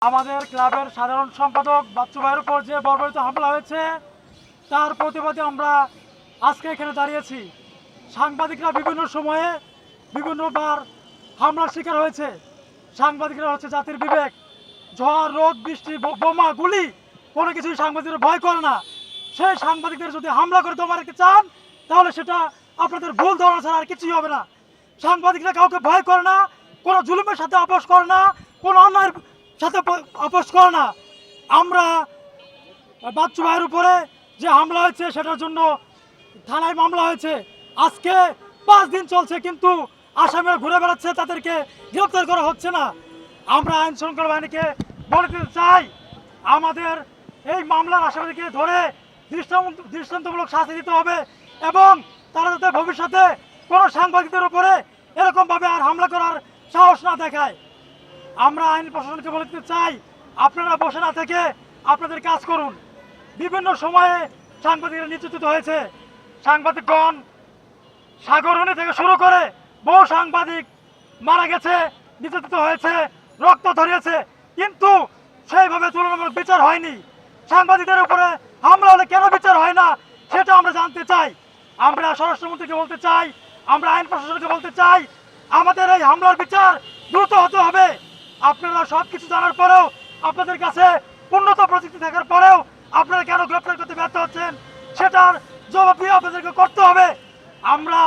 আমাদের ক্লাবের সাধারণ সম্পাদক বাচ্চু ভাইয়ের উপর যে বর্বরিত হামলা হয়েছে তার প্রতিবাদে আমরা আজকে এখানে দাঁড়িয়েছি। সাংবাদিকরা বিভিন্ন সময়ে বিভিন্নবার হামলার শিকার হয়েছে। সাংবাদিকরা হচ্ছে জাতির বিবেক। ঝড়, রোদ, বৃষ্টি, বোমা, গুলি কোনো কিছুই সাংবাদিকরা ভয় করে না। সেই সাংবাদিকদের যদি হামলা করে দমাতে চান তাহলে সেটা আপনাদের ভুল ধারণা ছাড়া আর কিছুই হবে না। সাংবাদিকরা কাউকে ভয় করে না, কোনো জুলুমের সাথে আপোষ করে না, কোনো অন্যায়ের সাথে আপোষ করে না। আমরা বাচ্চু ভাইয়ের উপরে যে হামলা হয়েছে সেটার জন্য থানায় মামলা হয়েছে। আজকে 5 দিন চলছে, কিন্তু আসামিরা ঘুরে বেড়াচ্ছে, তাদেরকে গ্রেপ্তার করা হচ্ছে না। আমরা আইন শৃঙ্খলা বাহিনীকে বলে দিতে চাই, আমাদের এই মামলার আসামিদেরকে ধরে দৃষ্টান্তমূলক শাস্তি দিতে হবে এবং তারা যাতে ভবিষ্যতে কোনো সাংবাদিকদের উপরে এরকমভাবে আর হামলা করার সাহস না দেখায়। আমরা আইন প্রশাসনকে বলে দিতে চাই, আপনারা বসে না থেকে আপনাদের কাজ করুন। বিভিন্ন সময়ে সাংবাদিকরা নির্যাতিত হয়েছে। সাংবাদিকগণ সাগরণী থেকে শুরু করে বহু সাংবাদিক মারা গেছে, নির্যাতিত হয়েছে, রক্ত ধরিয়েছে, কিন্তু সেইভাবে তুলনামূলক বিচার হয়নি। সাংবাদিকদের উপরে হামলা হলে কেন বিচার হয় না সেটা আমরা জানতে চাই। আমরা স্বরাষ্ট্রমন্ত্রীকে বলতে চাই, আমরা আইন প্রশাসনকে বলতে চাই, আমাদের এই হামলার বিচার দ্রুত হতে হবে। আপনারা সব কিছু জানার পরেও, আপনাদের কাছে উন্নত প্রযুক্তি থাকার পরেও আপনারা কেন গ্রেপ্তার করতে ব্যর্থ হচ্ছেন সেটার জবাবদিহি আপনাদেরকে করতে হবে। আমরা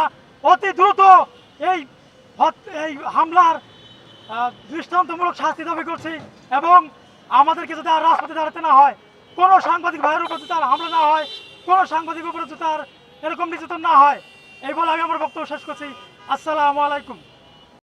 অতি দ্রুত এই হামলার দৃষ্টান্তমূলক শাস্তি দাবি করছি এবং আমাদেরকে যাতে আর রাজপথে দাঁড়াতে না হয়, কোনো সাংবাদিক ভাইয়ের উপর যাতে আর হামলা না হয়, কোনো সাংবাদিকের উপরে যাতে আর এরকম নির্যাতন না হয়, এই বলে আমি আমার বক্তব্য শেষ করছি। আসসালামু আলাইকুম।